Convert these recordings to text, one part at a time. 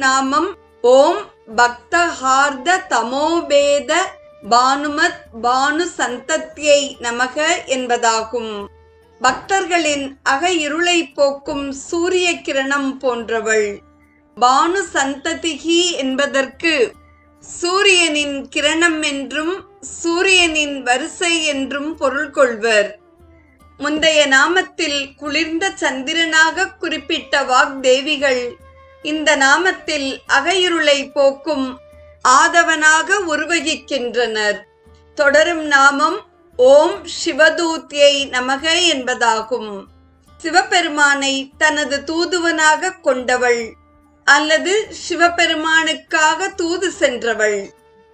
நாமம் ஓம் பக்தஹார்த தமோபேத பானுமத் பானு சந்தத்யை நமக என்பதாகும். பக்தர்களின் அக இருளை போக்கும் சூரிய கிரணம் போன்றவள். பானு சந்ததிகி என்பதற்கு சூரியனின் கிரணம் என்றும் சூரியனின் வரிசை என்றும் பொருள் கொள்வர். முந்தைய நாமத்தில் குளிர்ந்த சந்திரனாக குறிப்பிட்ட வாக்தேவிகள் இந்த நாமத்தில் அகையிருளை போக்கும் ஆதவனாக உருவகிக்கின்றனர். தொடரும் நாமம் ஓம் சிவதூத்யை நமக என்பதாகும். சிவபெருமானை தனது தூதுவனாக கொண்டவள் அல்லது சிவபெருமானுக்காக தூது சென்றவள்.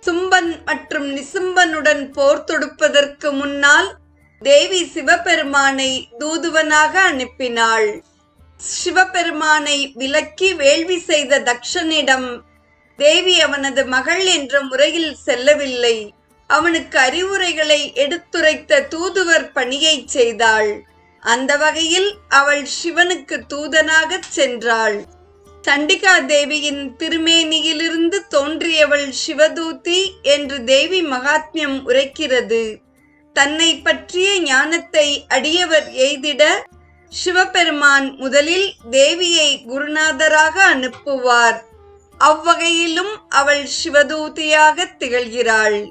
சும்பன் மற்றும் நிசும்பனுடன் போர் தொடுப்பதற்கு முன்னால் தேவி சிவபெருமானை தூதுவனாக அனுப்பினாள். சிவபெருமானை விலக்கி வேள்வி செய்த தக்ஷனிடம் தேவி அவனது மகள் என்ற முறையில் செல்லவில்லை, அவனுக்கு அறிவுரைகளை எடுத்துரைத்த தூதுவர் பணியை செய்தாள். அந்த வகையில் அவள் சிவனுக்கு தூதனாக சென்றாள். சண்டிகா தேவியின் திருமேனியிலிருந்து தோன்றியவள் சிவதூதி என்று தேவி மகாத்மியம் உரைக்கிறது. தன்னை பற்றிய ஞானத்தை அடியவர் எய்திட சிவபெருமான் முதலில் தேவியை குருநாதராக அனுப்புவார். அவ்வகையிலும் அவள் சிவதூதியாக திகழ்கிறாள்.